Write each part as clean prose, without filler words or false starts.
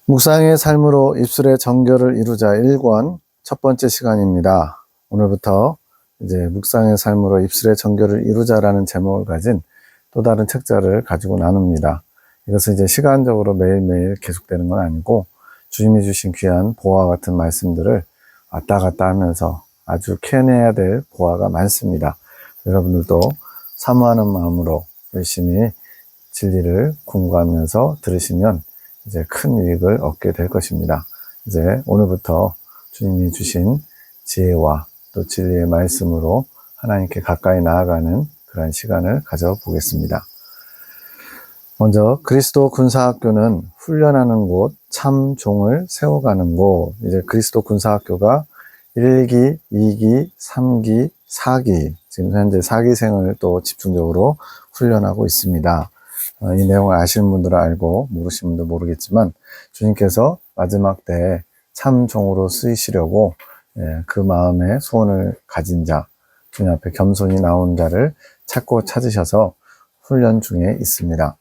묵상의 삶으로 입술의 정결을 이루자 1권 첫 번째 시간입니다. 오늘부터 이제 묵상의 삶으로 입술의 정결을 이루자라는 제목을 가진 또 다른 책자를 가지고 나눕니다. 이것은 이제 시간적으로 매일매일 계속되는 건 아니고 주님이 주신 귀한 보화 같은 말씀들을 왔다 갔다 하면서 아주 캐내야 될 보화가 많습니다. 여러분들도 사모하는 마음으로 열심히 진리를 공부하면서 들으시면 이제 큰 유익을 얻게 될 것입니다. 이제 오늘부터 주님이 주신 지혜와 또 진리의 말씀으로 하나님께 가까이 나아가는 그런 시간을 가져보겠습니다. 먼저 그리스도 군사학교는 훈련하는 곳, 참 종을 세워가는 곳. 이제 그리스도 군사학교가 1기, 2기, 3기, 4기, 지금 현재 4기생을 또 집중적으로 훈련하고 있습니다. 이 내용을 아시는 분들은 알고 모르시는 분들은 모르겠지만 주님께서 마지막 때에 참 종으로 쓰이시려고 그 마음의 소원을 가진 자, 주님 앞에 겸손히 나온 자를 찾고 찾으셔서 훈련 중에 있습니다.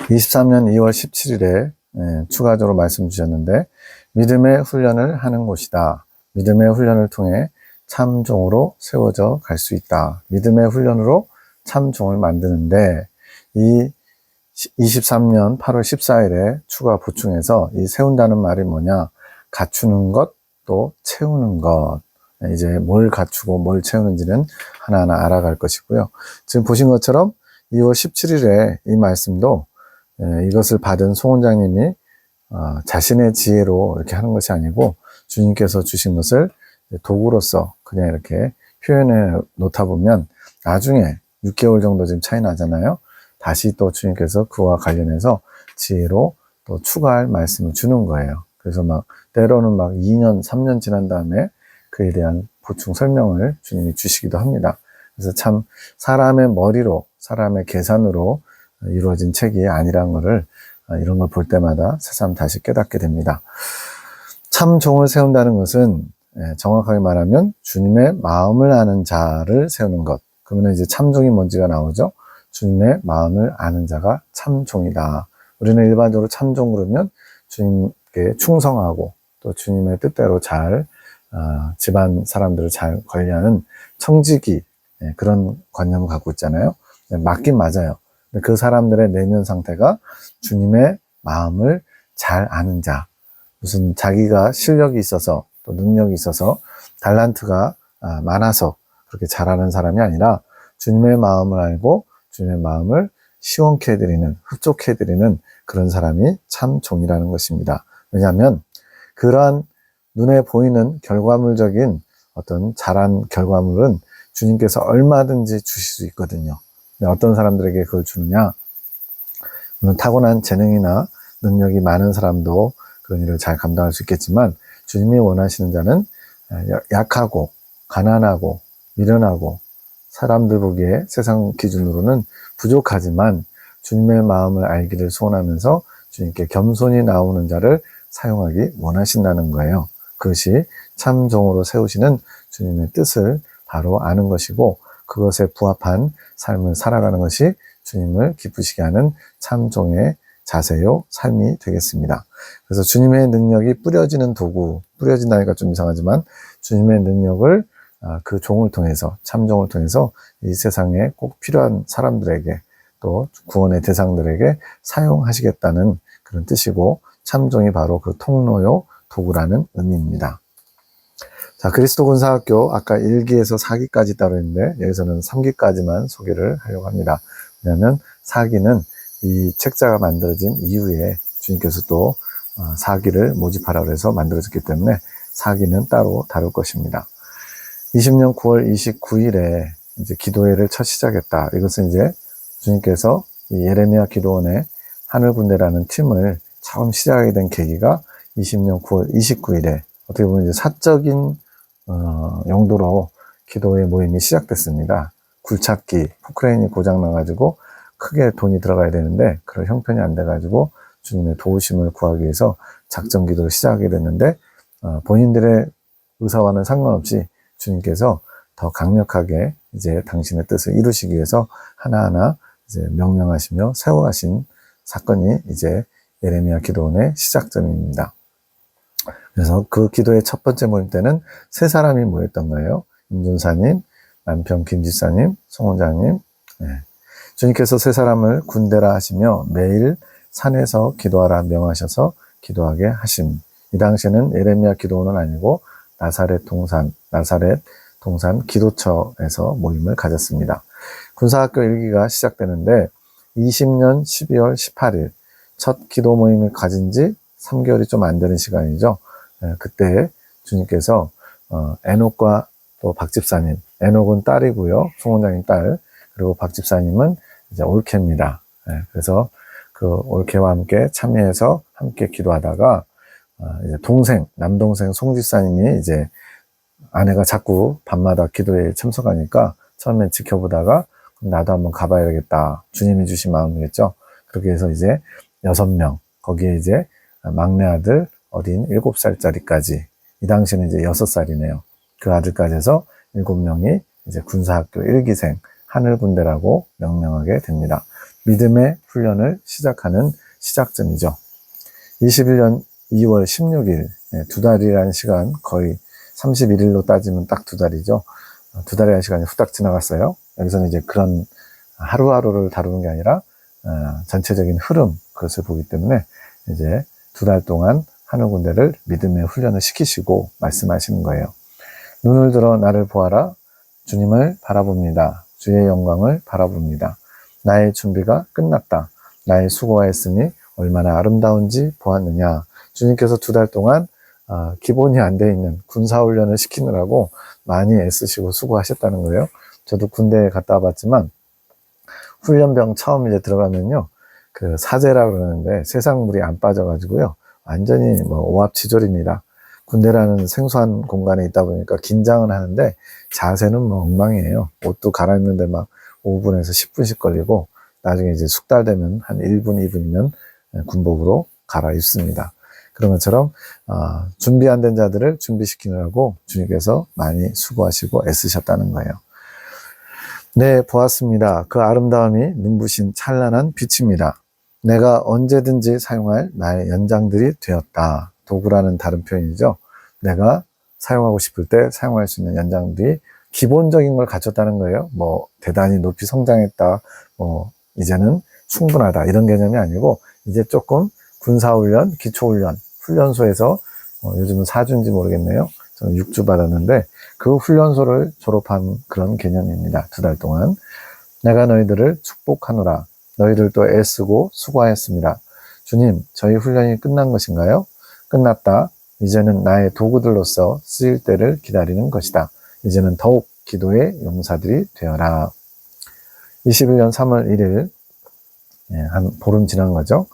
23년 2월 17일에 추가적으로 말씀 주셨는데 믿음의 훈련을 하는 곳이다. 믿음의 훈련을 통해 참 종으로 세워져 갈 수 있다. 믿음의 훈련으로 참 종을 만드는데 이 23년 8월 14일에 추가 보충해서 이 세운다는 말이 뭐냐? 갖추는 것, 또 채우는 것. 이제 뭘 갖추고 뭘 채우는지는 하나하나 알아갈 것이고요. 지금 보신 것처럼 2월 17일에 이 말씀도 이것을 받은 송 원장님이 자신의 지혜로 이렇게 하는 것이 아니고 주님께서 주신 것을 도구로서 그냥 이렇게 표현해 놓다 보면 나중에 6개월 정도 지금 차이 나잖아요. 다시 또 주님께서 그와 관련해서 지혜로 또 추가할 말씀을 주는 거예요. 그래서 때로는 2년, 3년 지난 다음에 그에 대한 보충 설명을 주님이 주시기도 합니다. 그래서 참 사람의 머리로, 사람의 계산으로 이루어진 책이 아니란 거를 이런 걸 볼 때마다 새삼 다시 깨닫게 됩니다. 참 종을 세운다는 것은 정확하게 말하면 주님의 마음을 아는 자를 세우는 것. 그러면 이제 참종이 뭔지가 나오죠. 주님의 마음을 아는 자가 참종이다. 우리는 일반적으로 참종 그러면 주님께 충성하고 또 주님의 뜻대로 잘 집안 사람들을 잘 관리하는 청지기 그런 관념을 갖고 있잖아요. 맞긴 맞아요. 그 사람들의 내면 상태가 주님의 마음을 잘 아는 자, 무슨 자기가 실력이 있어서 또 능력이 있어서 달란트가 많아서 그렇게 잘하는 사람이 아니라 주님의 마음을 알고 주님의 마음을 시원케 해드리는, 흡족케 해드리는 그런 사람이 참 종이라는 것입니다. 왜냐하면 그러한 눈에 보이는 결과물적인 어떤 잘한 결과물은 주님께서 얼마든지 주실 수 있거든요. 어떤 사람들에게 그걸 주느냐? 물론 타고난 재능이나 능력이 많은 사람도 그런 일을 잘 감당할 수 있겠지만 주님이 원하시는 자는 약하고 가난하고 미련하고 사람들 보기에 세상 기준으로는 부족하지만 주님의 마음을 알기를 소원하면서 주님께 겸손히 나오는 자를 사용하기 원하신다는 거예요. 그것이 참종으로 세우시는 주님의 뜻을 바로 아는 것이고 그것에 부합한 삶을 살아가는 것이 주님을 기쁘시게 하는 참종의 자세요, 삶이 되겠습니다. 그래서 주님의 능력이 뿌려지는 도구, 뿌려진다니까 좀 이상하지만 주님의 능력을 그 종을 통해서, 참종을 통해서 이 세상에 꼭 필요한 사람들에게 또 구원의 대상들에게 사용하시겠다는 그런 뜻이고 참종이 바로 그 통로요, 도구라는 의미입니다. 자, 그리스도 군사학교 아까 1기에서 4기까지 따로 있는데 여기서는 3기까지만 소개를 하려고 합니다. 왜냐하면 4기는 이 책자가 만들어진 이후에 주님께서 또 4기를 모집하라고 해서 만들어졌기 때문에 4기는 따로 다룰 것입니다. 20년 9월 29일에 이제 기도회를 첫 시작했다. 이것은 이제 주님께서 이 예레미야 기도원의 하늘군대라는 팀을 처음 시작하게 된 계기가 20년 9월 29일에 어떻게 보면 이제 사적인 용도로 기도회 모임이 시작됐습니다. 굴착기, 포크레인이 고장나가지고 크게 돈이 들어가야 되는데 그런 형편이 안 돼가지고 주님의 도우심을 구하기 위해서 작전 기도를 시작하게 됐는데 본인들의 의사와는 상관없이 주님께서 더 강력하게 이제 당신의 뜻을 이루시기 위해서 하나하나 이제 명령하시며 세워가신 사건이 이제 예레미야 기도원의 시작점입니다. 그래서 그 기도의 첫 번째 모임 때는 세 사람이 모였던 거예요. 임준사님, 남편 김지사님, 송원장님. 네. 주님께서 세 사람을 군대라 하시며 매일 산에서 기도하라 명하셔서 기도하게 하심. 이 당시에는 예레미야 기도원은 아니고 나사렛 동산 기도처에서 모임을 가졌습니다. 군사학교 1기가 시작되는데 20년 12월 18일 첫 기도 모임을 가진 지 3개월이 좀 안 되는 시간이죠. 그때 주님께서 에녹과 또 박집사님, 에녹은 딸이고요. 송원장님 딸, 그리고 박집사님은 이제 올케입니다. 그래서 그 올케와 함께 참여해서 함께 기도하다가 이제 남동생 송집사님이 이제 아내가 자꾸 밤마다 기도에 참석하니까 처음엔 지켜보다가 나도 한번 가봐야겠다. 주님이 주신 마음이겠죠. 그렇게 해서 이제 6명, 거기에 이제 막내 아들 어린 7살짜리까지, 이 당시는 이제 6살이네요. 그 아들까지 해서 7명이 이제 군사학교 1기생, 하늘군대라고 명명하게 됩니다. 믿음의 훈련을 시작하는 시작점이죠. 21년 2월 16일, 2달이라는 시간, 거의 31일로 따지면 딱 2달이죠. 2달이라는 시간이 후딱 지나갔어요. 여기서는 이제 그런 하루하루를 다루는 게 아니라 전체적인 흐름, 그것을 보기 때문에 이제 2달 동안 하늘군대를 믿음의 훈련을 시키시고 말씀하시는 거예요. 눈을 들어 나를 보아라. 주님을 바라봅니다. 주의 영광을 바라봅니다. 나의 준비가 끝났다. 나의 수고하였으니 얼마나 아름다운지 보았느냐. 주님께서 2달 동안 기본이 안 돼 있는 군사훈련을 시키느라고 많이 애쓰시고 수고하셨다는 거예요. 저도 군대에 갔다 와봤지만 훈련병 처음 이제 들어가면요, 그 사제라 그러는데 세상 물이 안 빠져가지고요, 완전히 뭐 오합지졸입니다. 군대라는 생소한 공간에 있다 보니까 긴장은 하는데 자세는 뭐 엉망이에요. 옷도 갈아입는데 막 5분에서 10분씩 걸리고 나중에 이제 숙달되면 한 1분, 2분이면 군복으로 갈아입습니다. 그런 것처럼 준비 안 된 자들을 준비시키느라고 주님께서 많이 수고하시고 애쓰셨다는 거예요. 네, 보았습니다. 그 아름다움이 눈부신 찬란한 빛입니다. 내가 언제든지 사용할 나의 연장들이 되었다. 도구라는 다른 표현이죠. 내가 사용하고 싶을 때 사용할 수 있는 연장들이 기본적인 걸 갖췄다는 거예요. 뭐 대단히 높이 성장했다, 뭐 이제는 충분하다, 이런 개념이 아니고 이제 조금 군사훈련, 기초훈련, 훈련소에서 요즘은 4주인지 모르겠네요. 저는 6주 받았는데 그 훈련소를 졸업한 그런 개념입니다. 2달 동안. 내가 너희들을 축복하노라. 너희들 또 애쓰고 수고하였습니다. 주님, 저희 훈련이 끝난 것인가요? 끝났다. 이제는 나의 도구들로서 쓰일 때를 기다리는 것이다. 이제는 더욱 기도의 용사들이 되어라. 21년 3월 1일, 한 보름 지난 거죠.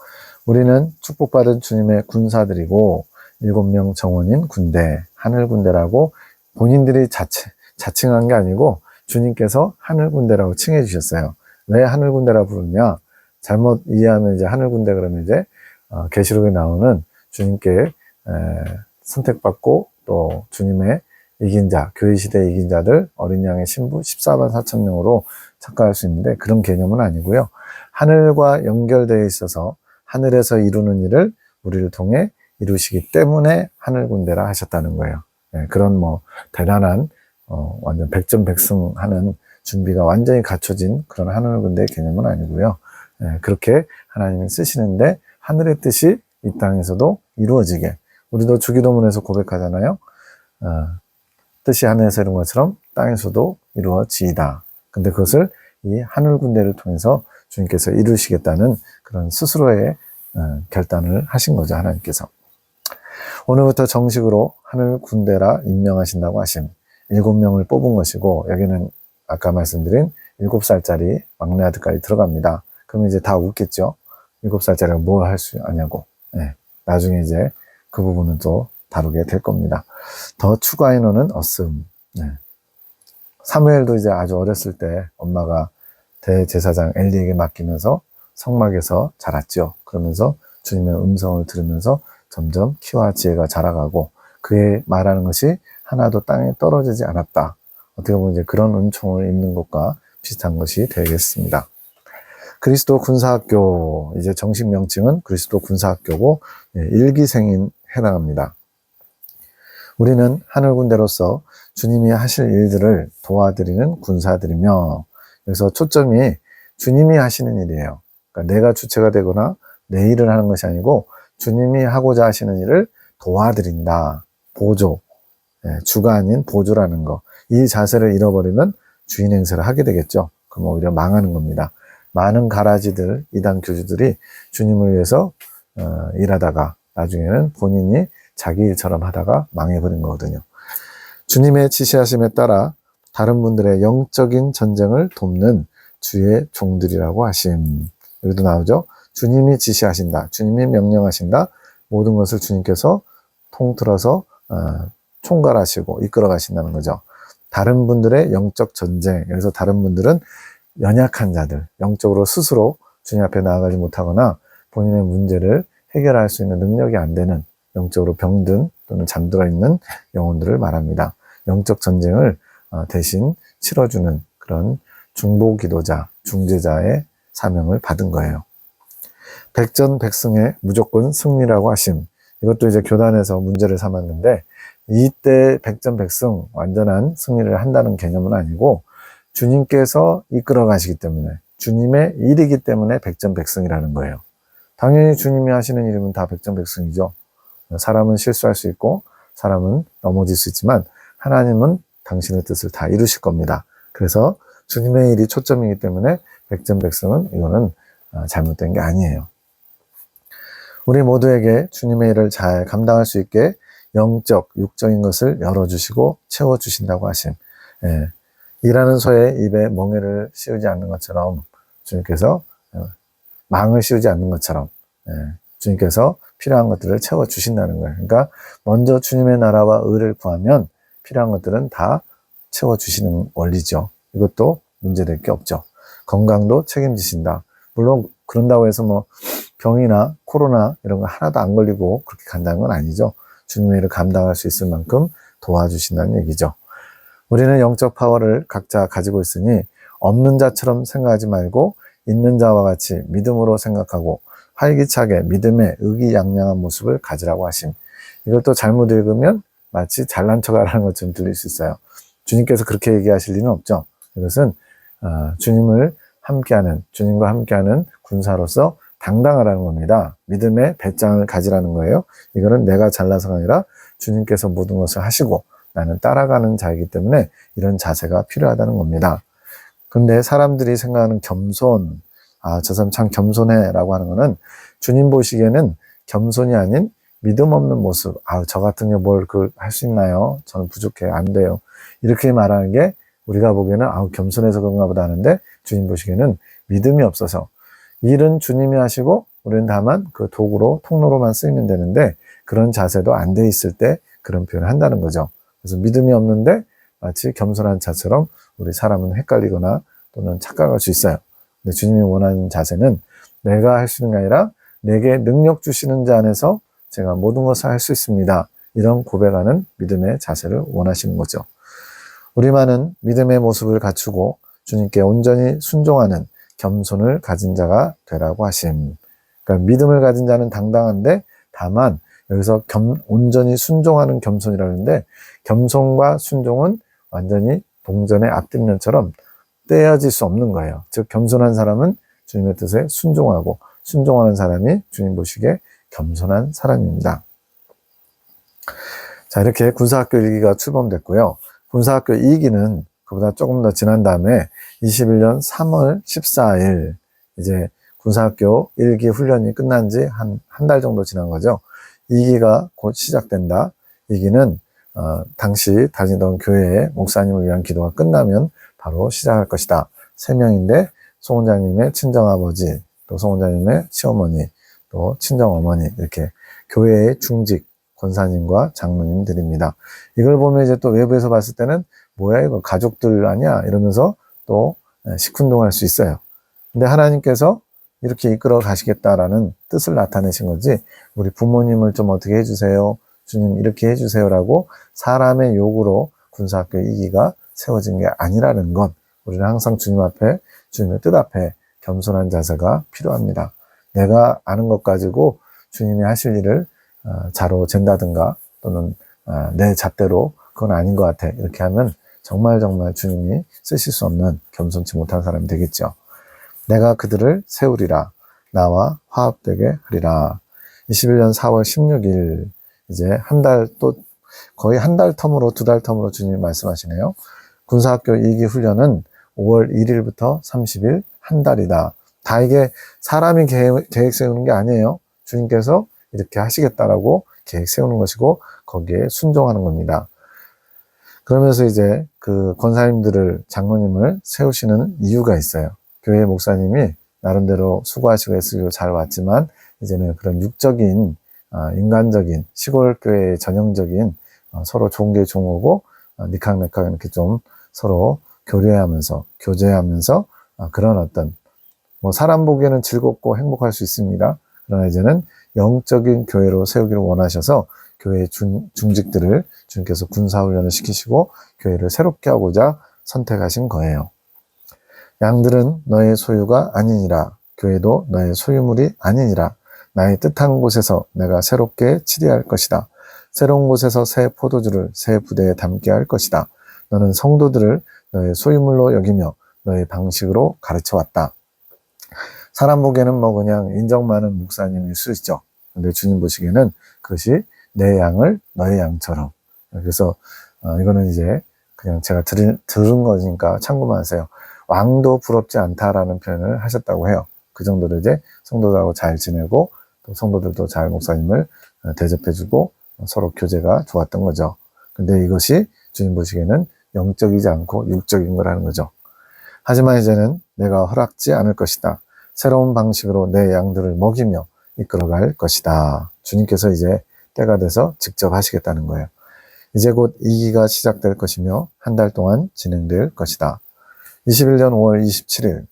우리는 축복받은 주님의 군사들이고 7명 정원인 군대, 하늘군대라고 본인들이 자칭한 게 아니고 주님께서 하늘군대라고 칭해 주셨어요. 왜 하늘군대라 부르냐? 잘못 이해하면 이제 하늘군대 그러면 이제 계시록에 나오는 주님께 선택받고 또 주님의 이긴 자, 교회 시대에 이긴 자들, 어린 양의 신부 14만 4천 명으로 착각할 수 있는데 그런 개념은 아니고요. 하늘과 연결되어 있어서 하늘에서 이루는 일을 우리를 통해 이루시기 때문에 하늘군대라 하셨다는 거예요. 그런 뭐 대단한 완전 백전백승하는 준비가 완전히 갖춰진 그런 하늘군대의 개념은 아니고요. 그렇게 하나님이 쓰시는데 하늘의 뜻이 이 땅에서도 이루어지게, 우리도 주기도문에서 고백하잖아요. 뜻이 하늘에서 이룬 것처럼 땅에서도 이루어지이다. 근데 그것을 이 하늘군대를 통해서 주님께서 이루시겠다는 그런 스스로의 결단을 하신 거죠, 하나님께서. 오늘부터 정식으로 하늘군대라 임명하신다고 하심. 7명을 뽑은 것이고, 여기는 아까 말씀드린 7살짜리 막내 아들까지 들어갑니다. 그러면 이제 다 웃겠죠? 7살짜리가 뭘 할 수 아냐고. 나중에 이제 그 부분은 또 다루게 될 겁니다. 더 추가 인원은 없음. 사무엘도 이제 아주 어렸을 때 엄마가 대제사장 엘리에게 맡기면서 성막에서 자랐죠. 그러면서 주님의 음성을 들으면서 점점 키와 지혜가 자라가고 그의 말하는 것이 하나도 땅에 떨어지지 않았다. 어떻게 보면 이제 그런 은총을 입는 것과 비슷한 것이 되겠습니다. 그리스도 군사학교, 이제 정식 명칭은 그리스도 군사학교고, 일기생인 해당합니다. 우리는 하늘군대로서 주님이 하실 일들을 도와드리는 군사들이며, 그래서 초점이 주님이 하시는 일이에요. 그러니까 내가 주체가 되거나 내 일을 하는 것이 아니고 주님이 하고자 하시는 일을 도와드린다. 보조, 주가 아닌 보조라는 거. 이 자세를 잃어버리면 주인 행세를 하게 되겠죠. 그럼 오히려 망하는 겁니다. 많은 가라지들, 이단 교주들이 주님을 위해서 일하다가 나중에는 본인이 자기 일처럼 하다가 망해버린 거거든요. 주님의 지시하심에 따라 다른 분들의 영적인 전쟁을 돕는 주의 종들이라고 하심. 여기도 나오죠. 주님이 지시하신다. 주님이 명령하신다. 모든 것을 주님께서 통틀어서 총괄하시고 이끌어 가신다는 거죠. 다른 분들의 영적 전쟁, 그래서 다른 분들은 연약한 자들, 영적으로 스스로 주님 앞에 나아가지 못하거나 본인의 문제를 해결할 수 있는 능력이 안 되는 영적으로 병든 또는 잠들어 있는 영혼들을 말합니다. 영적 전쟁을 대신 치러주는 그런 중보기도자, 중재자의 사명을 받은 거예요. 백전백승의 무조건 승리라고 하심. 이것도 이제 교단에서 문제를 삼았는데, 이때 백전백승 완전한 승리를 한다는 개념은 아니고 주님께서 이끌어 가시기 때문에, 주님의 일이기 때문에 백전백승이라는 거예요. 당연히 주님이 하시는 일이면 다 백전백승이죠. 사람은 실수할 수 있고 사람은 넘어질 수 있지만 하나님은 당신의 뜻을 다 이루실 겁니다. 그래서 주님의 일이 초점이기 때문에 백전백승은 이거는 잘못된 게 아니에요. 우리 모두에게 주님의 일을 잘 감당할 수 있게 영적, 육적인 것을 열어주시고 채워주신다고 하심. 일하는 소의 입에 멍에를 씌우지 않는 것처럼 주님께서 망을 씌우지 않는 것처럼 주님께서 필요한 것들을 채워주신다는 거예요. 그러니까 먼저 주님의 나라와 의를 구하면 필요한 것들은 다 채워주시는 원리죠. 이것도 문제될 게 없죠. 건강도 책임지신다. 물론 그런다고 해서 뭐 병이나 코로나 이런 거 하나도 안 걸리고 그렇게 간다는 건 아니죠. 주님의 일을 감당할 수 있을 만큼 도와주신다는 얘기죠. 우리는 영적 파워를 각자 가지고 있으니 없는 자처럼 생각하지 말고 있는 자와 같이 믿음으로 생각하고 활기차게 믿음의 의기양양한 모습을 가지라고 하심. 이것도 잘못 읽으면 마치 잘난 척하라는 것처럼 들릴 수 있어요. 주님께서 그렇게 얘기하실 리는 없죠. 이것은 주님을 함께하는, 주님과 함께하는 군사로서 당당하라는 겁니다. 믿음의 배짱을 가지라는 거예요. 이거는 내가 잘나서가 아니라 주님께서 모든 것을 하시고 나는 따라가는 자이기 때문에 이런 자세가 필요하다는 겁니다. 근데 사람들이 생각하는 겸손, 저 사람 참 겸손해 라고 하는 거는 주님 보시기에는 겸손이 아닌 믿음 없는 모습, 저 같은 게 뭘 할 수 있나요? 저는 부족해요. 안 돼요. 이렇게 말하는 게 우리가 보기에는 겸손해서 그런가 보다 하는데 주님 보시기에는 믿음이 없어서 일은 주님이 하시고 우리는 다만 그 도구로 통로로만 쓰이면 되는데 그런 자세도 안 돼 있을 때 그런 표현을 한다는 거죠. 그래서 믿음이 없는데 마치 겸손한 자처럼 우리 사람은 헷갈리거나 또는 착각할 수 있어요. 근데 주님이 원하는 자세는 내가 할 수 있는 게 아니라 내게 능력 주시는 자 안에서 제가 모든 것을 할 수 있습니다. 이런 고백하는 믿음의 자세를 원하시는 거죠. 우리만은 믿음의 모습을 갖추고 주님께 온전히 순종하는 겸손을 가진 자가 되라고 하심. 그러니까 믿음을 가진 자는 당당한데 다만 여기서 온전히 순종하는 겸손이라고 하는데 겸손과 순종은 완전히 동전의 앞뒷면처럼 떼어질 수 없는 거예요. 즉 겸손한 사람은 주님의 뜻에 순종하고 순종하는 사람이 주님 보시기에 겸손한 사람입니다. 자, 이렇게 군사학교 1기가 출범됐고요. 군사학교 2기는 그보다 조금 더 지난 다음에 21년 3월 14일 이제 군사학교 1기 훈련이 끝난 지 한 달 정도 지난 거죠. 2기가 곧 시작된다. 2기는 당시 다니던 교회의 목사님을 위한 기도가 끝나면 바로 시작할 것이다. 3명인데 송 원장님의 친정아버지, 또 송 원장님의 시어머니, 또 친정어머니 이렇게 교회의 중직 권사님과 장로님들입니다. 이걸 보면 이제 또 외부에서 봤을 때는 뭐야 이거 가족들 아니야 이러면서 또 시큰둥할 수 있어요. 근데 하나님께서 이렇게 이끌어 가시겠다라는 뜻을 나타내신 거지 우리 부모님을 좀 어떻게 해주세요. 주님 이렇게 해주세요라고 사람의 요구로 군사학교 2기가 세워진 게 아니라는 것. 우리는 항상 주님 앞에 주님의 뜻 앞에 겸손한 자세가 필요합니다. 내가 아는 것 가지고 주님이 하실 일을 자로 잰다든가 또는 내 잣대로 그건 아닌 것 같아 이렇게 하면 정말 주님이 쓰실 수 없는 겸손치 못한 사람이 되겠죠. 내가 그들을 세우리라. 나와 화합되게 하리라. 21년 4월 16일 이제 한 달 또 거의 한 달 텀으로 두 달 텀으로 주님이 말씀하시네요. 군사학교 2기 훈련은 5월 1일부터 30일 한 달이다. 다 이게 사람이 계획 세우는 게 아니에요. 주님께서 이렇게 하시겠다라고 계획 세우는 것이고 거기에 순종하는 겁니다. 그러면서 이제 그 권사님들을 장로님을 세우시는 이유가 있어요. 교회 목사님이 나름대로 수고하시고 애쓰고 잘 왔지만 이제는 그런 육적인 인간적인 시골 교회의 전형적인 서로 종교 종오고 니캉네캉 이렇게 좀 서로 교류하면서 교제하면서 그런 어떤 뭐 사람 보기에는 즐겁고 행복할 수 있습니다. 그러나 이제는 영적인 교회로 세우기를 원하셔서 교회의 중직들을 주님께서 군사훈련을 시키시고 교회를 새롭게 하고자 선택하신 거예요. 양들은 너의 소유가 아니니라. 교회도 너의 소유물이 아니니라. 나의 뜻한 곳에서 내가 새롭게 치리할 것이다. 새로운 곳에서 새 포도주를 새 부대에 담게 할 것이다. 너는 성도들을 너의 소유물로 여기며 너의 방식으로 가르쳐 왔다. 사람 보기에는 뭐 그냥 인정 많은 목사님일 수 있죠. 근데 주님 보시기에는 그것이 내 양을 너의 양처럼. 그래서 이거는 이제 그냥 제가 들은 거니까 참고만 하세요. 왕도 부럽지 않다라는 표현을 하셨다고 해요. 그 정도로 이제 성도들하고 잘 지내고 또 성도들도 잘 목사님을 대접해주고 서로 교제가 좋았던 거죠. 근데 이것이 주님 보시기에는 영적이지 않고 육적인 거라는 거죠. 하지만 이제는 내가 허락지 않을 것이다. 새로운 방식으로 내 양들을 먹이며 이끌어갈 것이다. 주님께서 이제 때가 돼서 직접 하시겠다는 거예요. 이제 곧 2기가 시작될 것이며 한 달 동안 진행될 것이다. 21년 5월 27일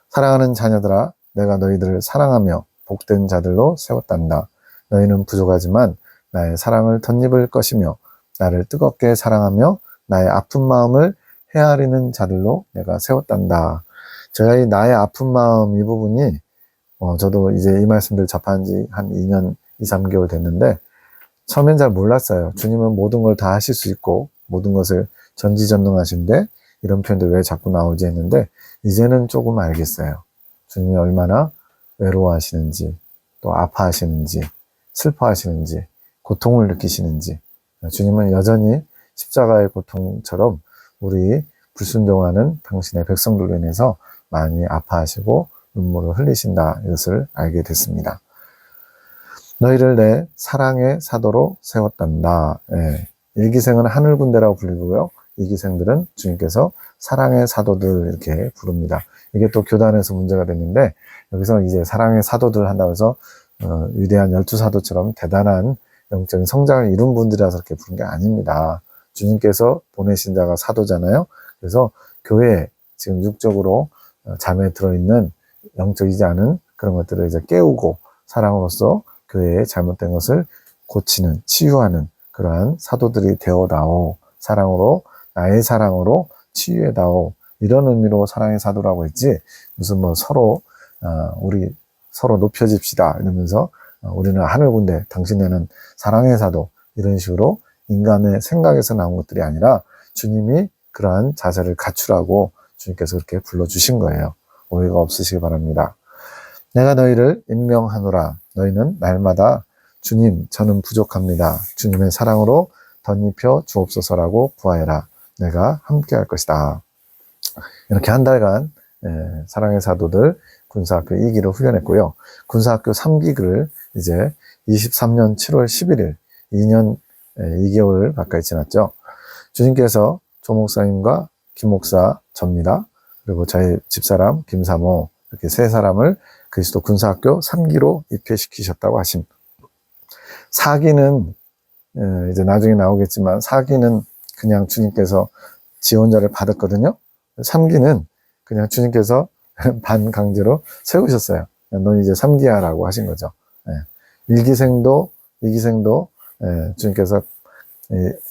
사랑하는 자녀들아 내가 너희들을 사랑하며 복된 자들로 세웠단다. 너희는 부족하지만 나의 사랑을 덧입을 것이며 나를 뜨겁게 사랑하며 나의 아픈 마음을 헤아리는 자들로 내가 세웠단다. 제가 이 나의 아픈 마음 이 부분이 저도 이제 이 말씀들 접한 지 한 2년 2, 3개월 됐는데 처음엔 잘 몰랐어요. 주님은 모든 걸 다 하실 수 있고 모든 것을 전지전능하신데 이런 표현들 왜 자꾸 나오지 했는데 이제는 조금 알겠어요. 주님이 얼마나 외로워하시는지 또 아파하시는지 슬퍼하시는지 고통을 느끼시는지 주님은 여전히 십자가의 고통처럼 우리 불순종하는 당신의 백성들로 인해서 많이 아파하시고 눈물을 흘리신다 이것을 알게 됐습니다. 너희를 내 사랑의 사도로 세웠단다. 예. 1기생은 하늘군대라고 불리고요. 2기생들은 주님께서 사랑의 사도들 이렇게 부릅니다. 이게 또 교단에서 문제가 됐는데 여기서 이제 사랑의 사도들 한다고 해서 위대한 12사도처럼 대단한 영적인 성장을 이룬 분들이라서 그렇게 부른 게 아닙니다. 주님께서 보내신 자가 사도잖아요. 그래서 교회에 지금 육적으로 잠에 들어있는 영적이지 않은 그런 것들을 이제 깨우고 사랑으로서 교회의 잘못된 것을 고치는, 치유하는 그러한 사도들이 되어다오. 사랑으로, 나의 사랑으로 치유해다오. 이런 의미로 사랑의 사도라고 했지, 무슨 뭐 서로, 우리 서로 높여집시다. 이러면서, 우리는 하늘군대, 당신네는 사랑의 사도. 이런 식으로 인간의 생각에서 나온 것들이 아니라 주님이 그러한 자세를 갖추라고 주님께서 그렇게 불러주신 거예요. 오해가 없으시기 바랍니다. 내가 너희를 임명하노라. 너희는 날마다 주님, 저는 부족합니다. 주님의 사랑으로 덧입혀 주옵소서라고 구하여라. 내가 함께 할 것이다. 이렇게 한 달간 사랑의 사도들 군사학교 2기를 훈련했고요. 군사학교 3기를 이제 23년 7월 11일, 2년 2개월 가까이 지났죠. 주님께서 조 목사님과 김 목사, 접니다. 그리고 저희 집사람 김사모 이렇게 세 사람을 그리스도 군사학교 3기로 입회시키셨다고 하심. 4기는 이제 나중에 나오겠지만 4기는 그냥 주님께서 지원자를 받았거든요. 3기는 그냥 주님께서 반강제로 세우셨어요. 넌 이제 3기야라고 하신 거죠. 1기생도 2기생도 주님께서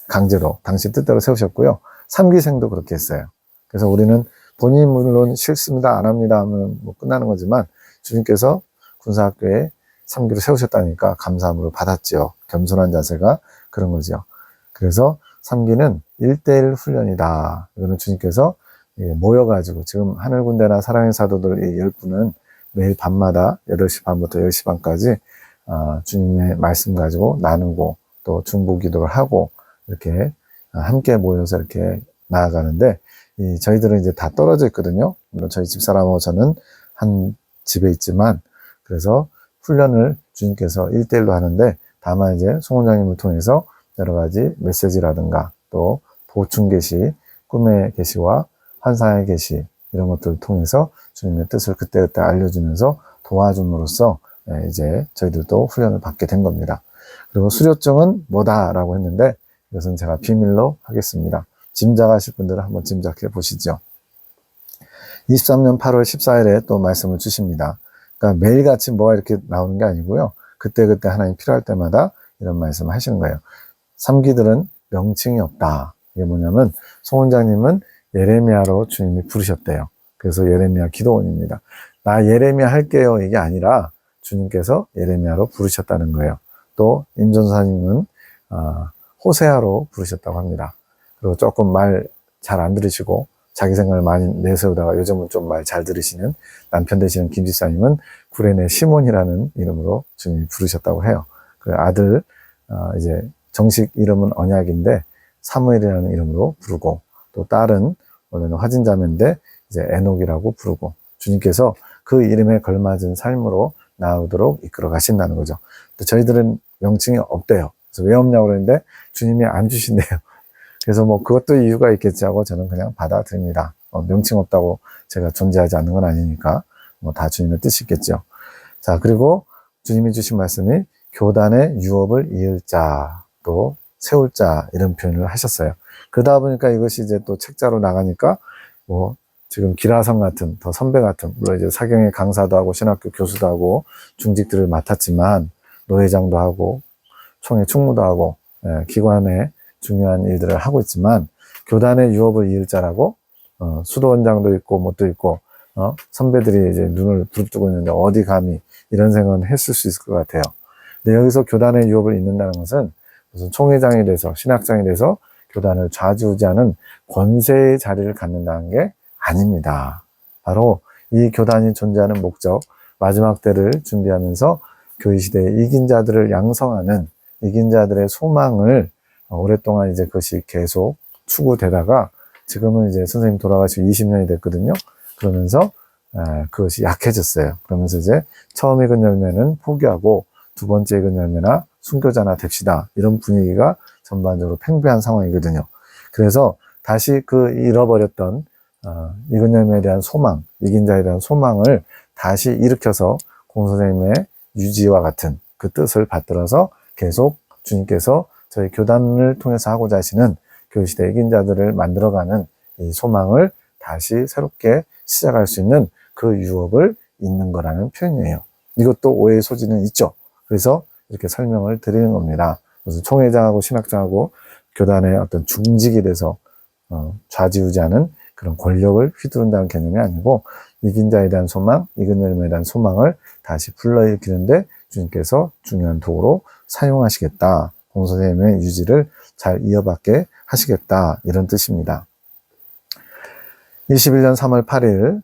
강제로 당신 뜻대로 세우셨고요. 3기생도 그렇게 했어요. 그래서 우리는 본인이 물론 싫습니다, 안 합니다 하면 뭐 끝나는 거지만 주님께서 군사학교에 3기를 세우셨다니까 감사함으로 받았지요. 겸손한 자세가 그런 거죠. 그래서 3기는 1:1 훈련이다. 이거는 주님께서 모여가지고 지금 하늘군대나 사랑의 사도들 이 10분은 매일 밤마다 8시 반부터 10시 반까지 주님의 말씀 가지고 나누고 또 중보 기도를 하고 이렇게 함께 모여서 이렇게 나아가는데 저희들은 이제 다 떨어져 있거든요. 물론 저희 집사람하고 저는 한 집에 있지만 그래서 훈련을 주님께서 1:1로 하는데 다만 이제 송원장님을 통해서 여러 가지 메시지라든가 또 보충 계시, 꿈의 계시와 환상의 계시 이런 것들을 통해서 주님의 뜻을 그때그때 알려주면서 도와줌으로써 이제 저희들도 훈련을 받게 된 겁니다. 그리고 수료증은 뭐다라고 했는데 이것은 제가 비밀로 하겠습니다. 짐작하실 분들은 한번 짐작해 보시죠. 23년 8월 14일에 또 말씀을 주십니다. 그러니까 매일같이 뭐가 이렇게 나오는 게 아니고요. 그때그때 하나님 필요할 때마다 이런 말씀을 하시는 거예요. 3기들은 명칭이 없다. 이게 뭐냐면 송 원장님은 예레미야로 주님이 부르셨대요. 그래서 예레미야 기도원입니다. 나 예레미야 할게요 이게 아니라 주님께서 예레미야로 부르셨다는 거예요. 또 임전사님은 호세아로 부르셨다고 합니다. 그리고 조금 말 잘 안 들으시고 자기 생각을 많이 내세우다가 요즘은 좀 말 잘 들으시는 남편 되시는 김지사님은 구레네 시몬이라는 이름으로 주님이 부르셨다고 해요. 그 아들 이제 정식 이름은 언약인데 사무엘이라는 이름으로 부르고 또 딸은 원래는 화진자매인데 이제 에녹이라고 부르고 주님께서 그 이름에 걸맞은 삶으로 나오도록 이끌어 가신다는 거죠. 또 저희들은 명칭이 없대요. 그래서 왜 없냐고 그러는데 주님이 안 주신대요. 그래서 뭐 그것도 이유가 있겠지 하고 저는 그냥 받아들입니다. 명칭 없다고 제가 존재하지 않는 건 아니니까 뭐 다 주님의 뜻이 있겠죠. 자, 그리고 주님이 주신 말씀이 교단의 유업을 이을 자, 또 세울 자 이런 표현을 하셨어요. 그러다 보니까 이것이 이제 또 책자로 나가니까 뭐 지금 기라성 같은 더 선배 같은 물론 이제 사경의 강사도 하고 신학교 교수도 하고 중직들을 맡았지만 노회장도 하고 총회 충무도 하고 기관의 중요한 일들을 하고 있지만 교단의 유업을 이을 자라고 수도원장도 있고 뭣도 있고 선배들이 이제 눈을 부릅뜨고 있는데 어디 감히 이런 생각은 했을 수 있을 것 같아요. 근데 여기서 교단의 유업을 잇는다는 것은 무슨 총회장이 돼서 신학장이 돼서 교단을 좌지우지하는 권세의 자리를 갖는다는 게 아닙니다. 바로 이 교단이 존재하는 목적, 마지막 때를 준비하면서 교회 시대에 이긴 자들을 양성하는 이긴 자들의 소망을 오랫동안 이제 그것이 계속 추구되다가 지금은 이제 선생님 돌아가시고 20년이 됐거든요. 그러면서 그것이 약해졌어요. 그러면서 이제 처음 익은 열매는 포기하고 두 번째 익은 열매나 순교자나 됩시다. 이런 분위기가 전반적으로 팽배한 상황이거든요. 그래서 다시 그 잃어버렸던 익은 열매에 대한 소망, 이긴 자에 대한 소망을 다시 일으켜서 공선생님의 유지와 같은 그 뜻을 받들어서 계속 주님께서 저희 교단을 통해서 하고자 하시는 교회시대 이긴 자들을 만들어가는 이 소망을 다시 새롭게 시작할 수 있는 그 유업을 잇는 거라는 표현이에요. 이것도 오해의 소지는 있죠. 그래서 이렇게 설명을 드리는 겁니다. 그래서 총회장하고 신학장하고 교단의 어떤 중직이 돼서 좌지우지하는 그런 권력을 휘두른다는 개념이 아니고 이긴 자에 대한 소망, 이긴 열매에 대한 소망을 다시 불러일으키는데 주님께서 중요한 도구로 사용하시겠다. 공선생님의 유지를 잘 이어받게 하시겠다. 이런 뜻입니다. 21년 3월 8일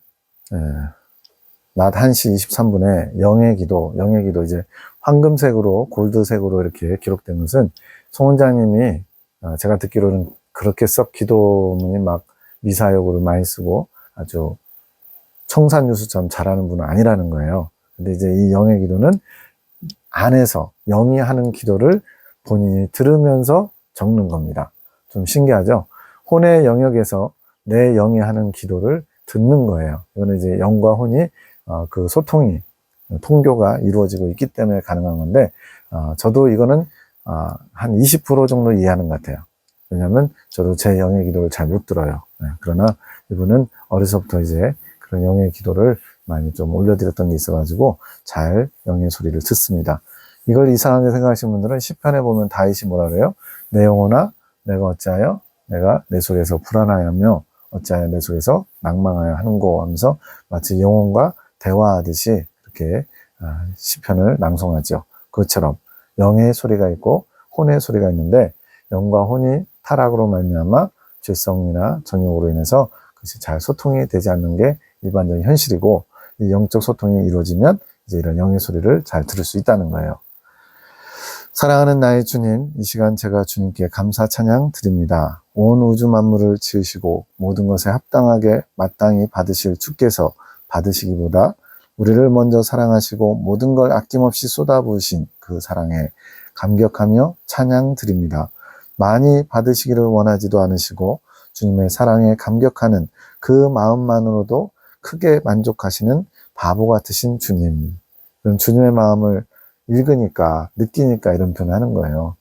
낮 1시 23분에 영의 기도 이제 황금색으로 골드색으로 이렇게 기록된 것은 송 원장님이 제가 듣기로는 그렇게 썩 기도문이 막 미사역으로 많이 쓰고 아주 청산유수처럼 잘하는 분은 아니라는 거예요. 근데 이제 이 영의 기도는 안에서 영이 하는 기도를 본인이 들으면서 적는 겁니다. 좀 신기하죠? 혼의 영역에서 내 영이 하는 기도를 듣는 거예요. 이거는 이제 영과 혼이 그 소통이 통교가 이루어지고 있기 때문에 가능한 건데 저도 이거는 한 20% 정도 이해하는 것 같아요. 왜냐하면 저도 제 영의 기도를 잘 못 들어요. 그러나 이분은 어려서부터 이제 그런 영의 기도를 많이 좀 올려드렸던 게 있어가지고 잘 영의 소리를 듣습니다. 이걸 이상하게 생각하시는 분들은 시편에 보면 다윗이 뭐라 그래요? 내 영혼아 내가 어찌하여 내가 내 소리에서 불안하여며 어찌하여 내 속에서 낭망하여 하는고 하면서 마치 영혼과 대화하듯이 그렇게 시편을 낭송하죠. 그것처럼 영의 소리가 있고 혼의 소리가 있는데 영과 혼이 타락으로 말미암아 죄성이나 정욕으로 인해서 그것이 잘 소통이 되지 않는 게 일반적인 현실이고, 이 영적 소통이 이루어지면 이제 이런 영의 소리를 잘 들을 수 있다는 거예요. 사랑하는 나의 주님, 이 시간 제가 주님께 감사 찬양 드립니다. 온 우주 만물을 지으시고 모든 것에 합당하게 마땅히 받으실 주께서 받으시기보다 우리를 먼저 사랑하시고 모든 걸 아낌없이 쏟아부으신 그 사랑에 감격하며 찬양 드립니다. 많이 받으시기를 원하지도 않으시고 주님의 사랑에 감격하는 그 마음만으로도 크게 만족하시는 바보 같으신 주님. 그럼 주님의 마음을 읽으니까, 느끼니까 이런 표현을 하는 거예요.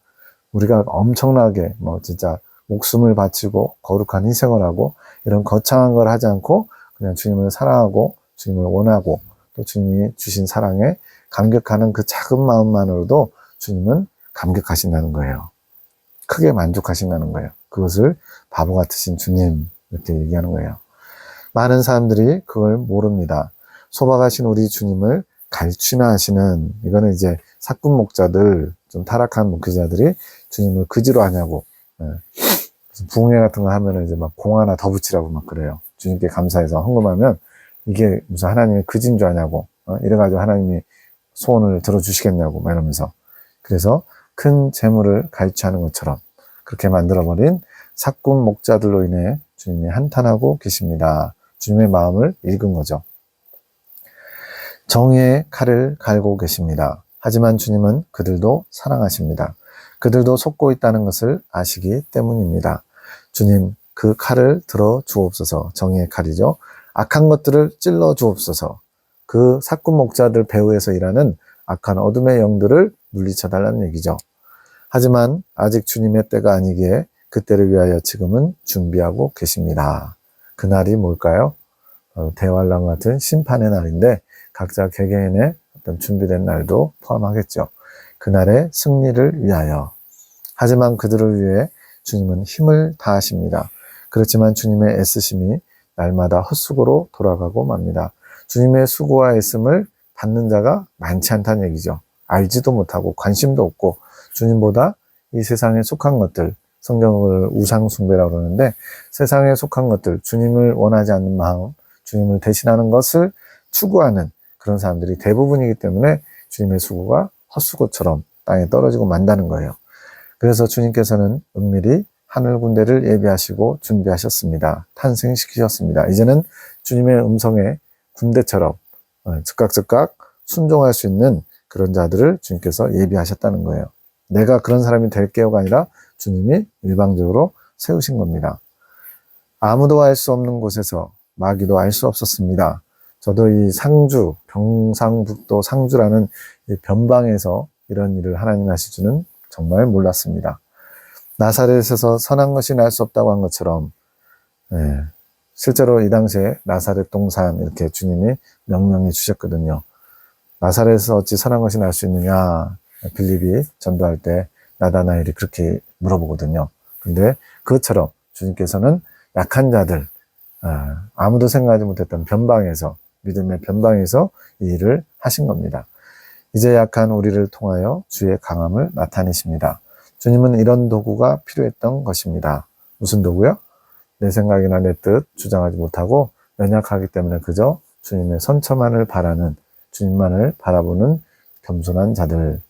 우리가 엄청나게 진짜 목숨을 바치고 거룩한 희생을 하고 이런 거창한 걸 하지 않고 그냥 주님을 사랑하고 주님을 원하고 또 주님이 주신 사랑에 감격하는 그 작은 마음만으로도 주님은 감격하신다는 거예요. 크게 만족하신다는 거예요. 그것을 바보 같으신 주님, 이렇게 얘기하는 거예요. 많은 사람들이 그걸 모릅니다. 소박하신 우리 주님을 갈취나 하시는, 이거는 이제 사꾼 목자들, 좀 타락한 목회자들이 주님을 그지로 하냐고, 부흥회 같은 거 하면은 이제 막 공 하나 더 붙이라고 막 그래요. 주님께 감사해서 헌금하면 이게 무슨 하나님의 그지인 줄 아냐고, 이래가지고 하나님이 소원을 들어주시겠냐고, 막 이러면서. 그래서 큰 재물을 갈취하는 것처럼 그렇게 만들어버린 사꾼 목자들로 인해 주님이 한탄하고 계십니다. 주님의 마음을 읽은 거죠. 정의의 칼을 갈고 계십니다. 하지만 주님은 그들도 사랑하십니다. 그들도 속고 있다는 것을 아시기 때문입니다. 주님, 그 칼을 들어 주옵소서. 정의의 칼이죠. 악한 것들을 찔러 주옵소서. 그 사꾼 목자들 배후에서 일하는 악한 어둠의 영들을 물리쳐 달라는 얘기죠. 하지만 아직 주님의 때가 아니기에 그때를 위하여 지금은 준비하고 계십니다. 그날이 뭘까요? 대환란 같은 심판의 날인데 각자 개개인의 어떤 준비된 날도 포함하겠죠. 그날의 승리를 위하여. 하지만 그들을 위해 주님은 힘을 다하십니다. 그렇지만 주님의 애쓰심이 날마다 헛수고로 돌아가고 맙니다. 주님의 수고와 애씀을 받는 자가 많지 않다는 얘기죠. 알지도 못하고 관심도 없고 주님보다 이 세상에 속한 것들, 성경을 우상숭배라고 그러는데 세상에 속한 것들, 주님을 원하지 않는 마음, 주님을 대신하는 것을 추구하는 그런 사람들이 대부분이기 때문에 주님의 수고가 헛수고처럼 땅에 떨어지고 만다는 거예요. 그래서 주님께서는 은밀히 하늘 군대를 예비하시고 준비하셨습니다. 탄생시키셨습니다. 이제는 주님의 음성에 군대처럼 즉각 순종할 수 있는 그런 자들을 주님께서 예비하셨다는 거예요. 내가 그런 사람이 될게요가 아니라 주님이 일방적으로 세우신 겁니다. 아무도 알 수 없는 곳에서 마귀도 알 수 없었습니다. 저도 이 상주, 경상북도 상주라는 이 변방에서 이런 일을 하나님 하실 줄은 정말 몰랐습니다. 나사렛에서 선한 것이 날 수 없다고 한 것처럼 실제로 이 당시에 나사렛 동산 이렇게 주님이 명령해 주셨거든요. 나사렛에서 어찌 선한 것이 날 수 있느냐, 빌립이 전도할 때 나다나엘이 그렇게 물어보거든요. 근데 그것처럼 주님께서는 약한 자들, 아무도 생각하지 못했던 변방에서, 믿음의 변방에서 이 일을 하신 겁니다. 이제 약한 우리를 통하여 주의 강함을 나타내십니다. 주님은 이런 도구가 필요했던 것입니다. 무슨 도구요? 내 생각이나 내 뜻 주장하지 못하고 연약하기 때문에 그저 주님의 선처만을 바라는, 주님만을 바라보는 겸손한 자들.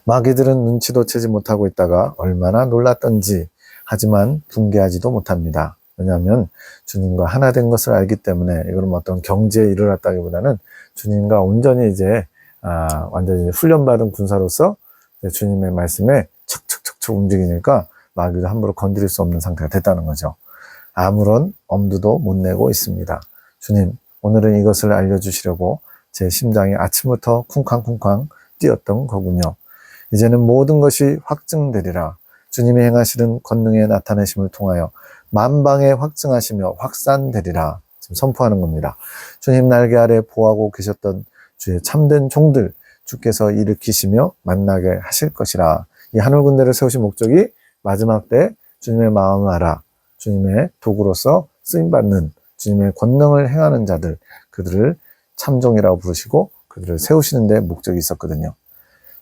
마귀들은 눈치도 채지 못하고 있다가 얼마나 놀랐던지, 하지만 붕괴하지도 못합니다. 왜냐하면 주님과 하나 된 것을 알기 때문에. 이거는 어떤 경지에 이르렀다기보다는 주님과 온전히 이제 완전히 훈련받은 군사로서 주님의 말씀에 척척척척 움직이니까 마귀도 함부로 건드릴 수 없는 상태가 됐다는 거죠. 아무런 엄두도 못 내고 있습니다. 주님, 오늘은 이것을 알려주시려고 제 심장이 아침부터 쿵쾅쿵쾅 뛰었던 거군요. 이제는 모든 것이 확증되리라. 주님이 행하시는 권능의 나타내심을 통하여 만방에 확증하시며 확산되리라. 지금 선포하는 겁니다. 주님 날개 아래 보호하고 계셨던 주의 참된 종들, 주께서 일으키시며 만나게 하실 것이라. 이 하늘 군대를 세우신 목적이 마지막 때 주님의 마음을 알아, 주님의 도구로서 쓰임받는 주님의 권능을 행하는 자들, 그들을 참종이라고 부르시고 그들을 세우시는 데 목적이 있었거든요.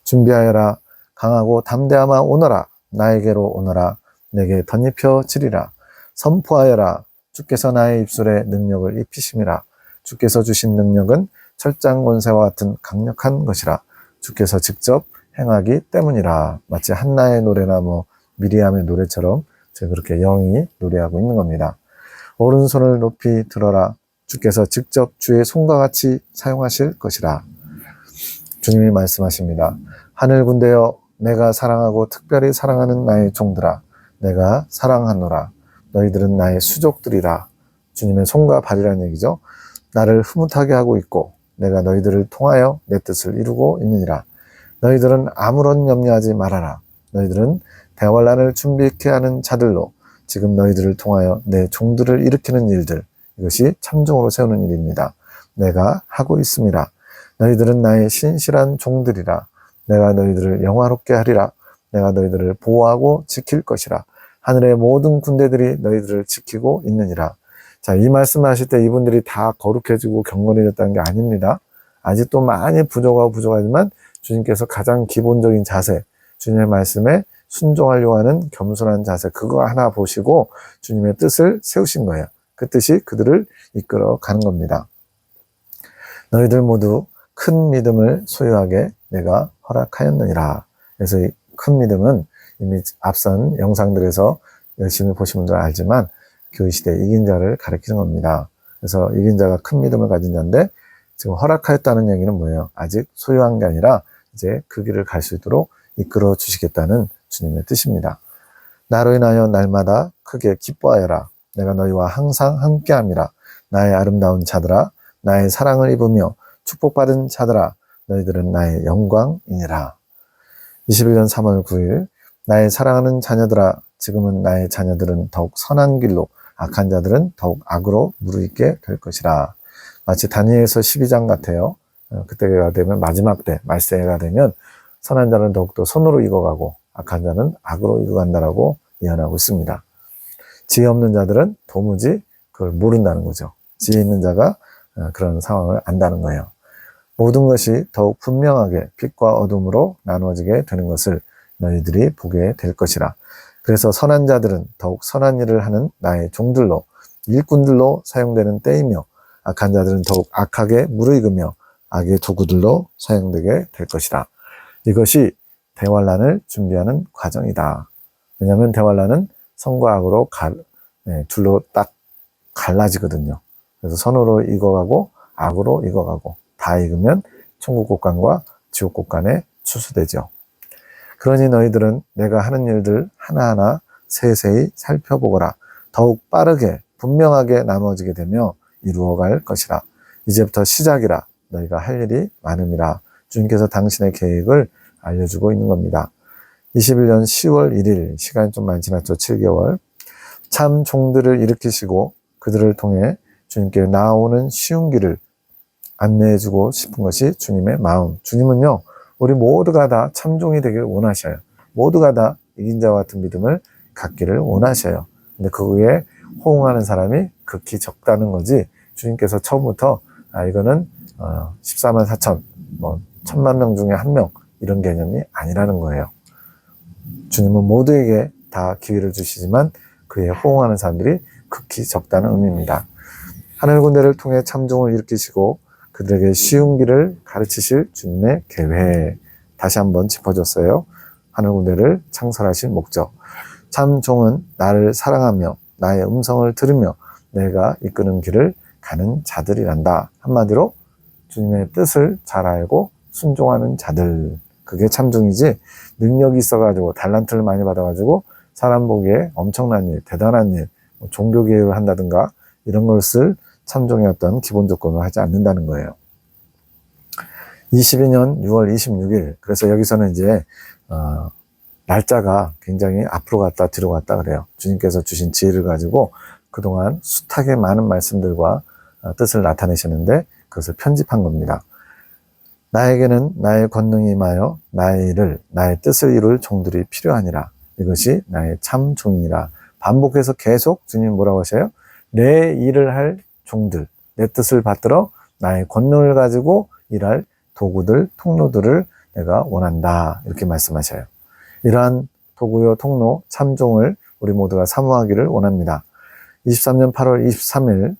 준비하여라. 강하고 담대하마 오너라. 나에게로 오너라. 내게 덧입혀 지리라. 선포하여라. 주께서 나의 입술에 능력을 입히심이라. 주께서 주신 능력은 철장 권세와 같은 강력한 것이라. 주께서 직접 행하기 때문이라. 마치 한나의 노래나 미리암의 노래처럼 지금 그렇게 영이 노래하고 있는 겁니다. 오른손을 높이 들어라. 주께서 직접 주의 손과 같이 사용하실 것이라. 주님이 말씀하십니다. 하늘 군대여, 내가 사랑하고 특별히 사랑하는 나의 종들아, 내가 사랑하노라. 너희들은 나의 수족들이라. 주님의 손과 발이라는 얘기죠. 나를 흐뭇하게 하고 있고 내가 너희들을 통하여 내 뜻을 이루고 있느니라. 너희들은 아무런 염려하지 말아라. 너희들은 대환란을 준비케 하는 자들로 지금 너희들을 통하여 내 종들을 일으키는 일들, 이것이 참종으로 세우는 일입니다. 내가 하고 있음이라. 너희들은 나의 신실한 종들이라. 내가 너희들을 영화롭게 하리라. 내가 너희들을 보호하고 지킬 것이라. 하늘의 모든 군대들이 너희들을 지키고 있느니라. 자, 이 말씀을 하실 때 이분들이 다 거룩해지고 경건해졌다는 게 아닙니다. 아직도 많이 부족하지만 주님께서 가장 기본적인 자세, 주님의 말씀에 순종하려고 하는 겸손한 자세, 그거 하나 보시고 주님의 뜻을 세우신 거예요. 그 뜻이 그들을 이끌어 가는 겁니다. 너희들 모두 큰 믿음을 소유하게 내가 허락하였느니라. 그래서 이 큰 믿음은 이미 앞선 영상들에서 열심히 보신 분들은 알지만 그 시대 이긴 자를 가리키는 겁니다. 그래서 이긴 자가 큰 믿음을 가진 자인데 지금 허락하였다는 얘기는 뭐예요? 아직 소유한 게 아니라 이제 그 길을 갈 수 있도록 이끌어 주시겠다는 주님의 뜻입니다. 나로 인하여 날마다 크게 기뻐하여라. 내가 너희와 항상 함께함이라. 나의 아름다운 자들아, 나의 사랑을 입으며 축복받은 자들아, 너희들은 나의 영광이니라. 21년 3월 9일 나의 사랑하는 자녀들아, 지금은 나의 자녀들은 더욱 선한 길로, 악한 자들은 더욱 악으로 무르익게 될 것이라. 마치 다니엘서 12장 같아요. 그때가 되면 마지막 때, 말세가 되면 선한 자는 더욱더 선으로 익어가고 악한 자는 악으로 익어간다라고 예언하고 있습니다. 지혜 없는 자들은 도무지 그걸 모른다는 거죠. 지혜 있는 자가 그런 상황을 안다는 거예요. 모든 것이 더욱 분명하게 빛과 어둠으로 나누어지게 되는 것을 너희들이 보게 될 것이라. 그래서 선한 자들은 더욱 선한 일을 하는 나의 종들로, 일꾼들로 사용되는 때이며, 악한 자들은 더욱 악하게 무르익으며 악의 도구들로 사용되게 될 것이라. 이것이 대환란을 준비하는 과정이다. 왜냐하면 대환란은 선과 악으로 둘로 딱 갈라지거든요. 그래서 선으로 익어가고 악으로 익어가고 다 익으면 천국 곳간과 지옥 곳간에 추수되죠. 그러니 너희들은 내가 하는 일들 하나하나 세세히 살펴보거라. 더욱 빠르게 분명하게 나누어지게 되며 이루어갈 것이라. 이제부터 시작이라. 너희가 할 일이 많음이라. 주님께서 당신의 계획을 알려주고 있는 겁니다. 21년 10월 1일, 시간이 좀 많이 지났죠. 7개월. 참 종들을 일으키시고 그들을 통해 주님께 나아오는 쉬운 길을 안내해주고 싶은 것이 주님의 마음. 주님은요, 우리 모두가 다 참종이 되기를 원하셔요. 모두가 다 이긴 자와 같은 믿음을 갖기를 원하셔요. 근데 그거에 호응하는 사람이 극히 적다는 거지, 주님께서 처음부터 이거는 14만 4천, 1000만 명 중에 한 명, 이런 개념이 아니라는 거예요. 주님은 모두에게 다 기회를 주시지만 그에 호응하는 사람들이 극히 적다는 의미입니다. 하늘 군대를 통해 참종을 일으키시고 그들에게 쉬운 길을 가르치실 주님의 계획, 다시 한번 짚어줬어요. 하늘 군대를 창설하신 목적. 참종은 나를 사랑하며 나의 음성을 들으며 내가 이끄는 길을 가는 자들이란다. 한마디로 주님의 뜻을 잘 알고 순종하는 자들, 그게 참종이지, 능력이 있어가지고 달란트를 많이 받아가지고 사람 보기에 엄청난 일, 대단한 일, 종교 개혁을 한다든가 이런 것을 참종의 어떤 기본 조건을 하지 않는다는 거예요. 22년 6월 26일, 그래서 여기서는 이제 날짜가 굉장히 앞으로 갔다 뒤로 갔다 그래요. 주님께서 주신 지혜를 가지고 그동안 숱하게 많은 말씀들과 뜻을 나타내셨는데 그것을 편집한 겁니다. 나에게는 나의 권능이 임하여 나의 일을, 나의 뜻을 이룰 종들이 필요하니라. 이것이 나의 참 종이라. 반복해서 계속 주님 뭐라고 하셔요? 내 일을 할 종들, 내 뜻을 받들어 나의 권능을 가지고 일할 도구들, 통로들을 내가 원한다. 이렇게 말씀하셔요. 이러한 도구요, 통로, 참종을 우리 모두가 사모하기를 원합니다. 23년 8월 23일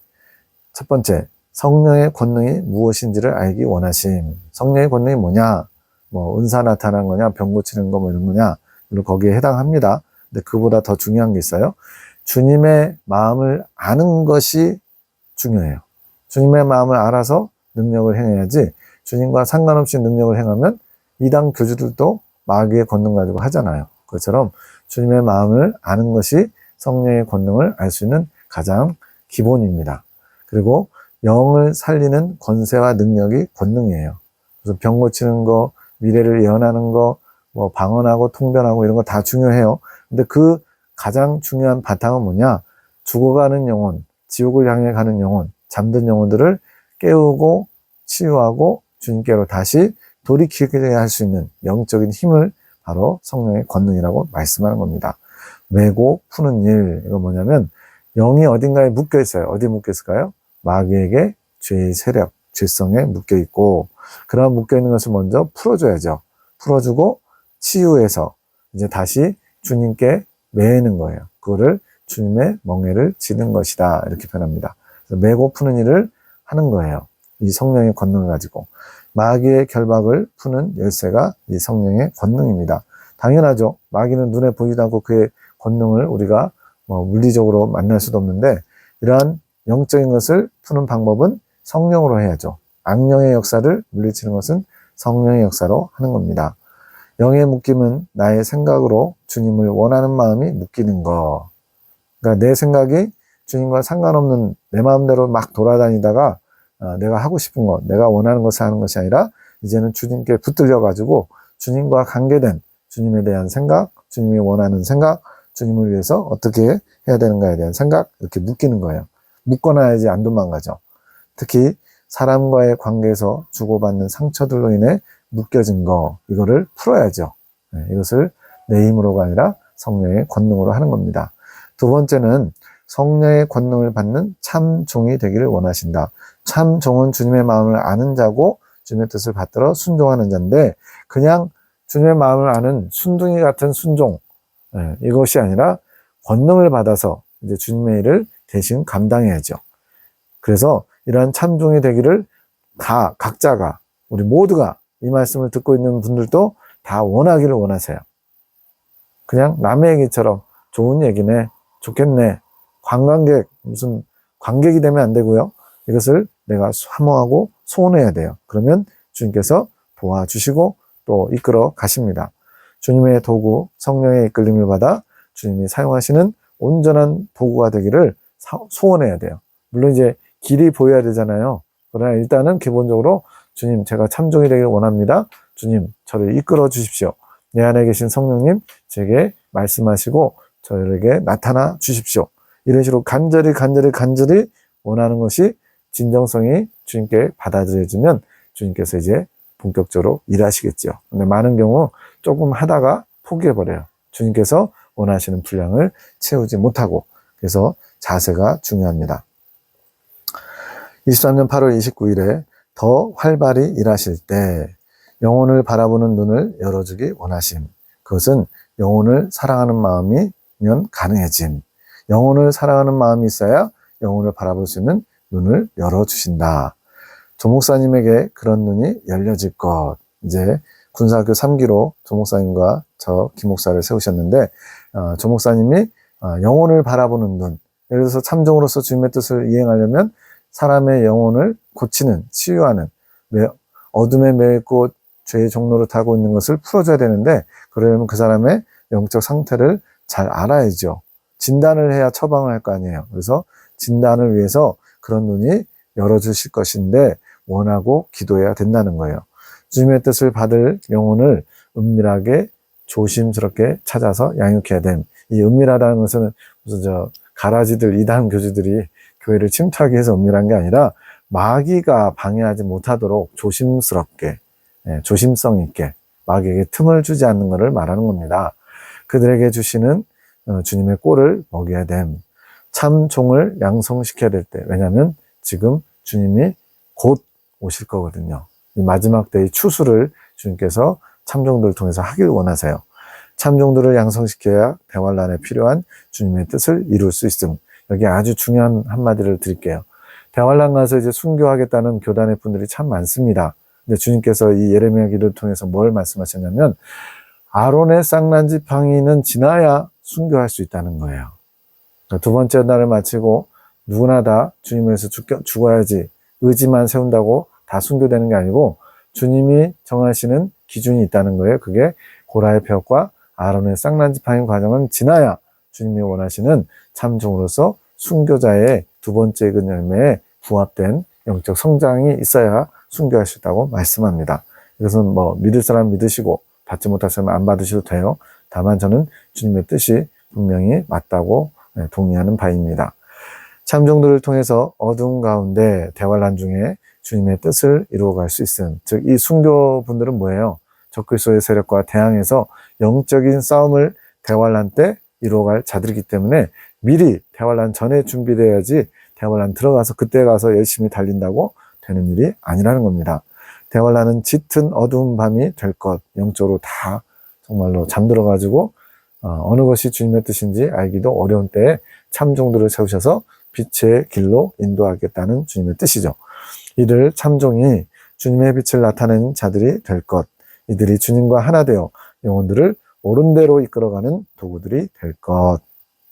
첫 번째, 성령의 권능이 무엇인지를 알기 원하심. 성령의 권능이 뭐냐? 뭐 은사 나타나는 거냐? 병 고치는 거 뭐 이런 거냐? 물론 거기에 해당합니다. 근데 그보다 더 중요한 게 있어요. 주님의 마음을 아는 것이 중요해요. 주님의 마음을 알아서 능력을 행해야지 주님과 상관없이 능력을 행하면 이단 교주들도 마귀의 권능 가지고 하잖아요. 그것처럼 주님의 마음을 아는 것이 성령의 권능을 알 수 있는 가장 기본입니다. 그리고 영을 살리는 권세와 능력이 권능이에요. 그래서 병 고치는 거, 미래를 예언하는 거, 뭐 방언하고 통변하고 이런 거 다 중요해요. 근데 그 가장 중요한 바탕은 뭐냐? 죽어가는 영혼, 지옥을 향해 가는 영혼, 잠든 영혼들을 깨우고 치유하고 주님께로 다시 돌이키게 할 수 있는 영적인 힘을 바로 성령의 권능이라고 말씀하는 겁니다. 메고 푸는 일, 이거 뭐냐면 영이 어딘가에 묶여 있어요. 어디 묶여 있을까요? 마귀에게 죄의 세력, 죄성에 묶여 있고, 그런 묶여 있는 것을 먼저 풀어줘야죠. 풀어주고 치유해서 이제 다시 주님께 매는 거예요. 그거를 주님의 멍에를 지는 것이다. 이렇게 표현합니다. 그래서 메고 푸는 일을 하는 거예요. 이 성령의 권능을 가지고. 마귀의 결박을 푸는 열쇠가 이 성령의 권능입니다. 당연하죠. 마귀는 눈에 보이지도 않고 그의 권능을 우리가 물리적으로 만날 수도 없는데, 이러한 영적인 것을 푸는 방법은 성령으로 해야죠. 악령의 역사를 물리치는 것은 성령의 역사로 하는 겁니다. 영의 묶임은 나의 생각으로 주님을 원하는 마음이 묶이는 거. 그러니까 내 생각이 주님과 상관없는 내 마음대로 막 돌아다니다가 내가 하고 싶은 것, 내가 원하는 것을 하는 것이 아니라 이제는 주님께 붙들려가지고 주님과 관계된 주님에 대한 생각, 주님이 원하는 생각, 주님을 위해서 어떻게 해야 되는가에 대한 생각, 이렇게 묶이는 거예요. 묶어놔야지 안 도망가죠. 특히 사람과의 관계에서 주고받는 상처들로 인해 묶여진 거, 이거를 풀어야죠. 이것을 내 힘으로가 아니라 성령의 권능으로 하는 겁니다. 두 번째는 성령의 권능을 받는 참 종이 되기를 원하신다. 참 종은 주님의 마음을 아는 자고 주님의 뜻을 받들어 순종하는 자인데, 그냥 주님의 마음을 아는 순둥이 같은 순종, 이것이 아니라 권능을 받아서 이제 주님의 일을 대신 감당해야죠. 그래서 이러한 참종이 되기를 다 각자가, 우리 모두가 이 말씀을 듣고 있는 분들도 다 원하기를 원하세요. 그냥 남의 얘기처럼 좋은 얘기네, 좋겠네, 관광객, 무슨 관객이 되면 안 되고요. 이것을 내가 사모하고 소원해야 돼요. 그러면 주님께서 도와주시고 또 이끌어 가십니다. 주님의 도구, 성령의 이끌림을 받아 주님이 사용하시는 온전한 도구가 되기를 소원해야 돼요. 물론 이제 길이 보여야 되잖아요. 그러나 일단은 기본적으로 주님, 제가 참종이 되기를 원합니다. 주님, 저를 이끌어 주십시오. 내 안에 계신 성령님, 제게 말씀하시고 저에게 나타나 주십시오. 이런 식으로 간절히 원하는 것이 진정성이 주님께 받아들여지면 주님께서 이제 본격적으로 일하시겠죠. 근데 많은 경우 조금 하다가 포기해버려요. 주님께서 원하시는 분량을 채우지 못하고. 그래서 자세가 중요합니다. 23년 8월 29일에 더 활발히 일하실 때 영혼을 바라보는 눈을 열어주기 원하심. 그것은 영혼을 사랑하는 마음이면 가능해짐. 영혼을 사랑하는 마음이 있어야 영혼을 바라볼 수 있는 눈을 열어주신다. 조 목사님에게 그런 눈이 열려질 것. 이제 군사학교 3기로 조 목사님과 저 김 목사를 세우셨는데, 조 목사님이 영혼을 바라보는 눈, 예를 들어서 참종으로서 주님의 뜻을 이행하려면 사람의 영혼을 고치는, 치유하는, 어둠에 매있고 죄의 종로를 타고 있는 것을 풀어줘야 되는데, 그러려면 그 사람의 영적 상태를 잘 알아야죠. 진단을 해야 처방을 할 거 아니에요. 그래서 진단을 위해서 그런 눈이 열어주실 것인데 원하고 기도해야 된다는 거예요. 주님의 뜻을 받을 영혼을 은밀하게 조심스럽게 찾아서 양육해야 됨. 이 은밀하다는 것은 무슨 가라지들, 이단 교주들이 교회를 침투하기 위해서 은밀한 게 아니라 마귀가 방해하지 못하도록 조심스럽게, 조심성 있게 마귀에게 틈을 주지 않는 것을 말하는 겁니다. 그들에게 주시는 주님의 꼴을 먹여야 됨. 참 종을 양성시켜야 될 때. 왜냐하면 지금 주님이 곧 오실 거거든요. 이 마지막 때의 추수를 주님께서 참종들을 통해서 하길 원하세요. 참종들을 양성시켜야 대환란에 필요한 주님의 뜻을 이룰 수 있음. 여기 아주 중요한 한마디를 드릴게요. 대환란 가서 이제 순교하겠다는 교단의 분들이 참 많습니다. 근데 주님께서 이 예레미야 기도를 통해서 뭘 말씀하셨냐면 아론의 쌍난지팡이는 지나야 순교할 수 있다는 거예요. 그러니까 두 번째 날을 마치고 누구나 다 주님에서 죽어야지 의지만 세운다고 다 순교되는 게 아니고 주님이 정하시는 기준이 있다는 거예요. 그게 고라의 벽과 아론의 쌍난지팡이 과정은 지나야 주님이 원하시는 참종으로서 순교자의 두 번째 그 열매에 부합된 영적 성장이 있어야 순교할 수 있다고 말씀합니다. 이것은 뭐 믿을 사람 믿으시고 받지 못할 사람 안 받으셔도 돼요. 다만 저는 주님의 뜻이 분명히 맞다고 동의하는 바입니다. 참종들을 통해서 어두운 가운데 대환란 중에 주님의 뜻을 이루어갈 수 있음. 즉 이 순교분들은 뭐예요? 적그리스도의 세력과 대항해서 영적인 싸움을 대환란 때 이루어갈 자들이기 때문에 미리 대환란 전에 준비돼야지 대환란 들어가서 그때 가서 열심히 달린다고 되는 일이 아니라는 겁니다. 대환란은 짙은 어두운 밤이 될 것, 영적으로 다 정말로 잠들어가지고 어느 것이 주님의 뜻인지 알기도 어려운 때에 참종들을 세우셔서 빛의 길로 인도하겠다는 주님의 뜻이죠. 이들 참종이 주님의 빛을 나타내는 자들이 될 것, 이들이 주님과 하나 되어 영혼들을 옳은 대로 이끌어가는 도구들이 될 것.